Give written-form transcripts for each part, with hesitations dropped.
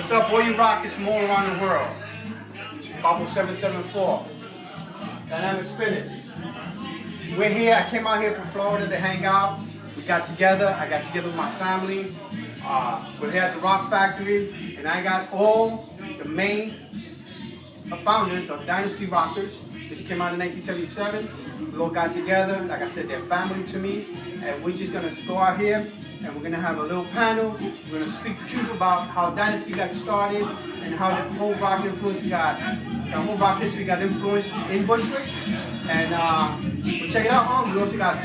What's up, all you rockers from all around the world? Bubble 774. Dynamic Spinners. We're here. I came out here from Florida to hang out. We got together. I got together with my family. We're here at the Rock Factory, and I got all the main founders of Dynasty Rockers, which came out in 1977. We all got together. Like I said, they're family to me, and we're just gonna go out here and we're gonna have a little panel. We're gonna speak the truth about how Dynasty got started and how the whole rock influence got, the whole rock history got influenced in Bushwick. And we'll check it out. We also got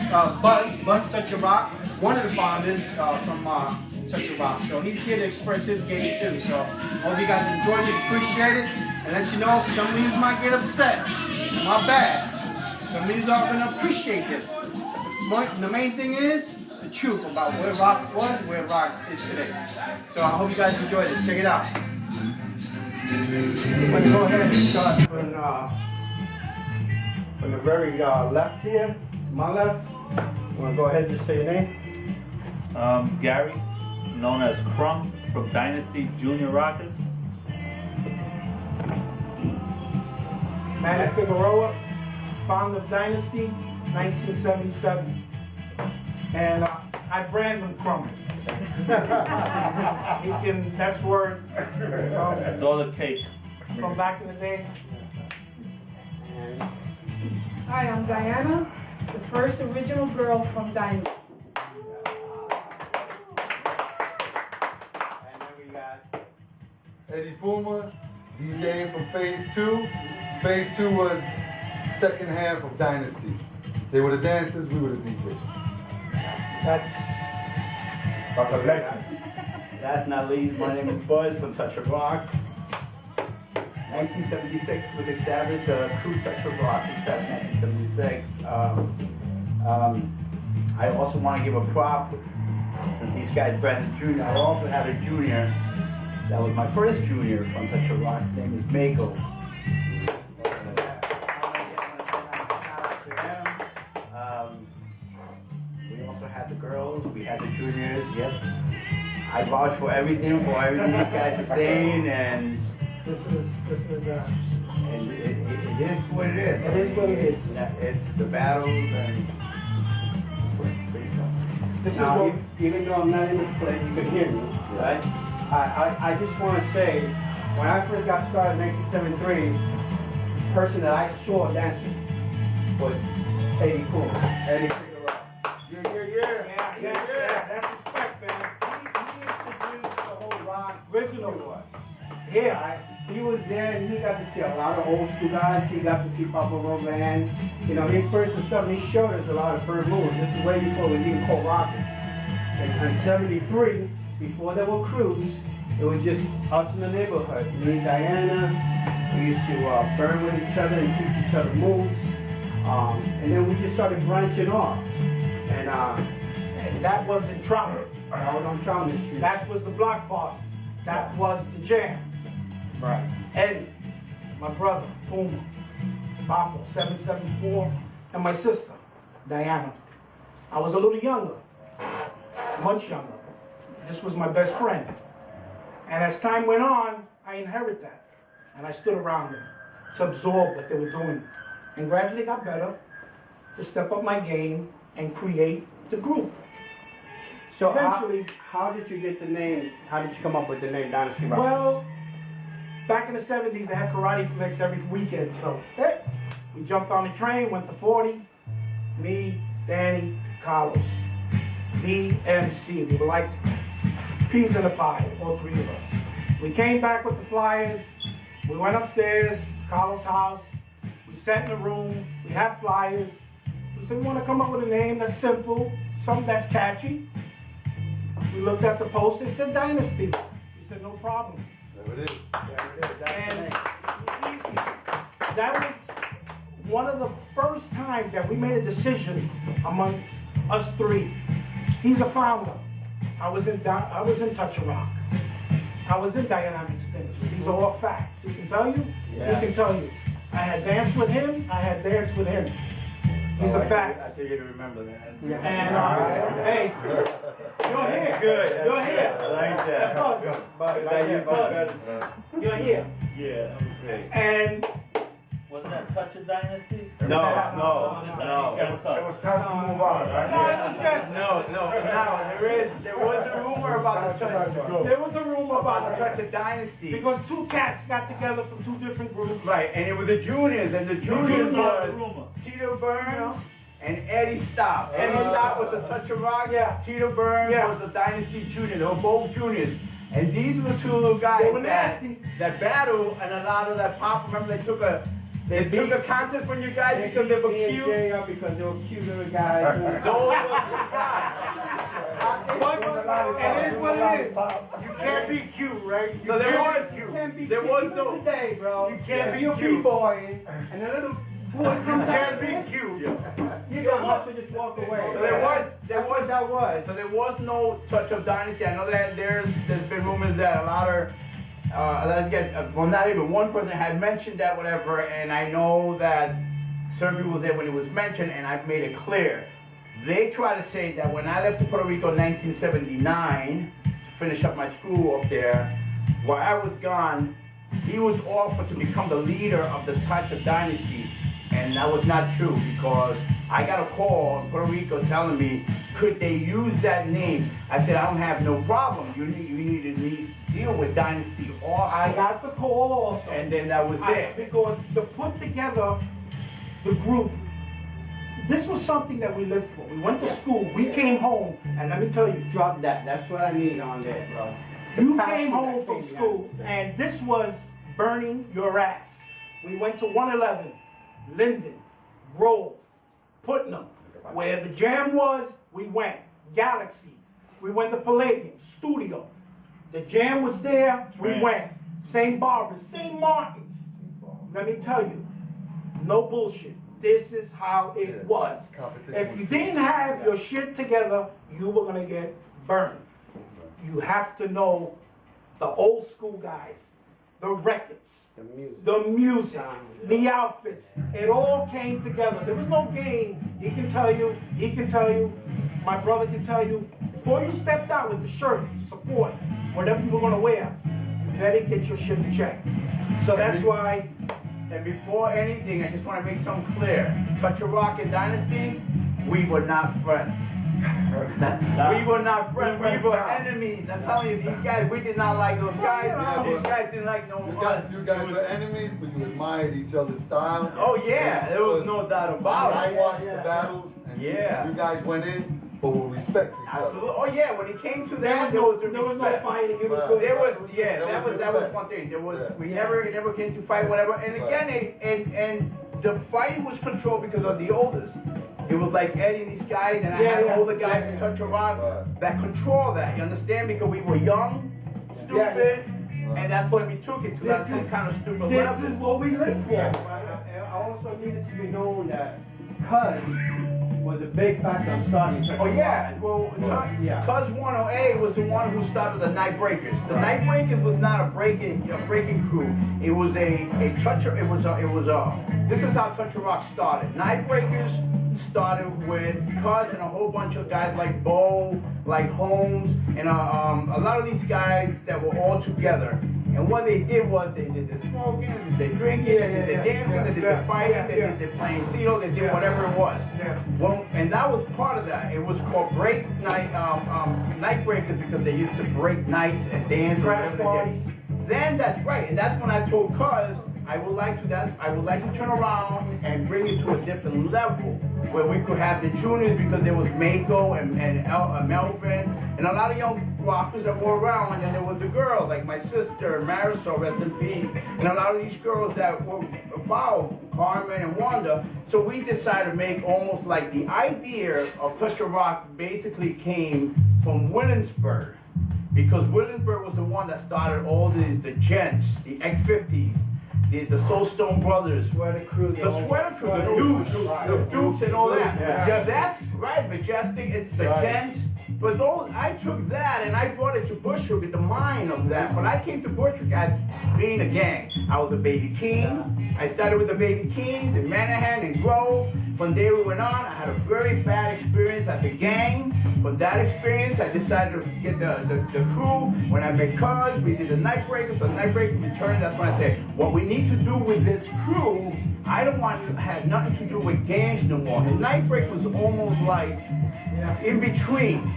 Buzz Touch Your Rock, one of the founders from Touch Your Rock. So he's here to express his game too. So hope you guys enjoyed it, appreciate it, and let you know some of you might get upset. My bad. Some of you are gonna appreciate this. The main thing is the truth about where rock was and where rock is today. So I hope you guys enjoy this. Check it out. I'm gonna go ahead and start from the very left here, to my left. I'm gonna go ahead and just say your name. Gary, known as Crump from Dynasty Junior Rockers. Manny Figueroa, founder of Dynasty, 1977. And I brand him Crump. That's word It's all the cake. from back in the day. Hi, I'm Diana, the first original girl from Dynasty. And then we got Eddie Puma, DJing from Phase 2. Phase 2 was second half of Dynasty. They were the dancers, we were the DJs. That's Like a legend. Last but not least, my name is Buzz from Touch of Rock. 1976 was established, crew Touch of Rock in 1976. I also want to give a prop, since these guys branded junior. I also had a junior, that was my first junior from Touch of Rock. His name is Mako. We also had the girls, we had the juniors, yes. I vouch for everything these guys are saying, and this is and it is what it is. It is what it is. It's the battles and this is now, what even though I'm not in the play, you can hear me, right? I just want to say, when I first got started in 1973, the person that I saw dancing was Eddie Puma. Eddie Figueroa. yeah, that's respect, man. He introduced the whole rock Original to us. Yeah, He was there and he got to see a lot of old school guys. He got to see Papa Roman. You know, he experienced some stuff and he showed us a lot of bird moves. This is way before we even called rockers. And in 73, before there were crews, it was just us in the neighborhood. Me and Diana, we used to burn with each other and teach each other moves. And then we just started branching off. and that was in Troutman. Out on Troutman Street. That was the block parties. That was the jam. Right. Eddie, my brother, Puma, Papa, 774, and my sister, Diana. I was a little younger, much younger. This was my best friend. And as time went on, I inherited that. And I stood around them to absorb what they were doing. And gradually got better to step up my game and create the group. So Eventually- how did you get the name, how did you come up with the name Dynasty Rockers? Well, back in the 70s, they had karate flicks every weekend. So we jumped on the train, went to 40. Me, Danny, Carlos, DMC. We were like peas in a pie, all three of us. We came back with the flyers. We went upstairs to Carlos' house. We sat in the room. We had flyers. We said, we want to come up with a name that's simple, something that's catchy. We looked at the post. It said Dynasty. We said, no problem. There it is. And that was one of the first times that we made a decision amongst us three. He's a founder. I was in Touch of Rock. I was in Dynamic Spinners. These are all facts. He can tell you. Yeah. He can tell you. I had danced with him. I had danced with him. These are I facts. think you remember that. And hey, you're here. Good. You're here. I like that. You're here. Yeah, that was great. And Wasn't that Touch of Dynasty? No. No. It was time to move on, right? no, it was just No. Now there was a rumor about the touch. there was a rumor About the about touch of Dynasty. because two cats got together from two different groups. Right, and it was the juniors, and the juniors was rumor. Tito Burns and Eddie Stopp. Eddie Stopp was a Touch of Rock. Yeah. Tito Burns Yeah. was a Dynasty junior. They were both juniors. And these are the two little guys They were nasty. that battle and a lot of that pop. Remember they took a contest from you guys because they were cute. Because they were cute little guys. Those were the guys. It is what it is. You can't be cute, right? So there was there was Even no today, bro. you can't be You're cute. b-boying, and the little boy You can't be cute. You don't have to just walk away. So there was that was. So there was no Touch of Dynasty. I know that there's been rumors that a lot of well, not even one person had mentioned that, whatever, and I know that certain people was there when it was mentioned, and I've made it clear. They try to say that when I left to Puerto Rico in 1979 to finish up my school up there, while I was gone, he was offered to become the leader of the Touch of Dynasty, and that was not true because I got a call in Puerto Rico telling me, could they use that name? I said, I don't have no problem. You need to deal with Dynasty also. I got the call also. And then that was it. Because to put together the group, this was something that we lived for. We went to school, we came home, and let me tell you, Drop that. That's what I need on there, bro. you passion came home that from came school, behind it. and this was burning your ass. We went to 111, Linden, Grove, Putnam. Where the jam was, we went. Galaxy. We went to Palladium, Studio. The jam was there, we Trance. went. St. Barbara's, St. Martin's. Let me tell you, no bullshit. This is how it was. Competition If was you fierce. didn't have your shit together, you were gonna get burned. You have to know the old school guys, the records, The music. the outfits. It all came together. There was no game. He can tell you, my brother can tell you, before you stepped out with the shirt, support, whatever you were gonna wear, you better get your shit in check. So that's why, And before anything, I just want to make something clear. Touch of Rock and Dynasties, we were not friends. We were not friends. We were enemies. I'm telling you, these guys, we did not like those guys. Yeah, These but guys didn't like no us. You guys were enemies, but you admired each other's style. Oh yeah, there was no doubt about I it. watched the battles, and Yeah. you guys went in, but with respect for each other. Absolutely. Oh yeah, when it came to there that, was there no was a respect. fighting. It was Right. good. There was, yeah, There that was was respect. one thing. There was, Yeah. it never came to fight, whatever. And again, and the fighting was controlled because of the oldest. It was like Eddie and these guys, and I Yeah, had yeah. older guys Yeah, in yeah. Touch of Rock Right. that control that. You understand? Because we were young, stupid, Yeah, and that's what we took it to. This That's some is- kind of stupid This level. is what we live for. I also needed to be known that Cuz was a big factor in starting Touch Oh of yeah, Rock. well, Yeah. Cuz 108 was the one who started the Night Breakers. The Night Breakers was not a breaking crew. It was a toucher. It was a. This is how Touch of Rock started. Night Breakers started with Cuz and a whole bunch of guys like Bo, like Holmes, and a lot of these guys that were all together. And what they did was they did the smoking, they did the drinking, they did the dancing, they did the fighting, they did the playing field, they did whatever it was. Yeah. Well, and that was part of that. It was called night breakers because they used to break nights and dance and Crash whatever they parties. did. Then that's right, and that's when I told Cuz I would like to turn around and bring it to a different level where we could have the juniors because there was Mako and Melvin and a lot of young rockers that were around, and then there was the girls like my sister Marisol, rest in peace, and a lot of these girls that were about Carmen and Wanda. So we decided to make almost like the idea of Touch of Rock basically came from Williamsburg. Because Williamsburg was the one that started all the gents, the X-50s, the Soulstone Brothers, Sweater crew. the Sweater Crew, the Dukes and all that. Yeah. That's right, Majestic. It's the gents, But those, I took that and I brought it to Bushwick with the mind of that. When I came to Bushwick, being a gang, I was a Baby King. I started with the Baby Kings in Manahan and Grove. From there we went on. I had a very bad experience as a gang. From that experience, I decided to get the crew. When I met Cuz, we did the Nightbreakers. The Nightbreaker returned. That's when I said, what we need to do with this crew, I don't want to have nothing to do with gangs no more. And Nightbreak was almost like in between.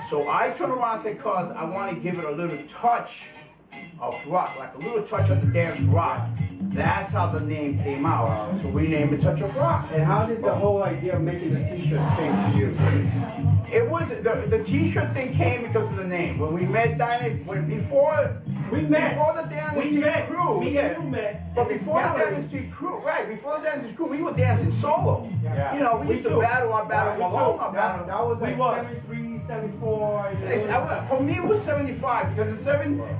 So I turned around and said, Cuz, I want to give it a little touch of rock, like a little touch of the dance rock. That's how the name came out. So we named it Touch of Rock. And how did the whole idea of making the t-shirts came to you? It was, the t-shirt thing came because of the name. When we met Dynasty, before the Dynasty crew. Me and you met. But before the Dynasty crew, before the Dynasty crew, we were dancing solo. Yeah. You know, we used to battle our battle alone. That was like We was. 73, 74. For me, it was 75 because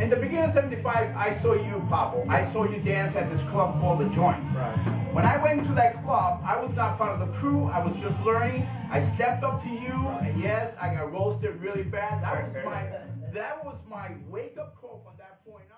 in the beginning of 75, I saw you, Pablo. I saw you dance at this club called The Joint. Right. When I went to that club, I was not part of the crew. I was just learning. I stepped up to you, and yes, I got roasted really bad. That was my wake-up call from that point on.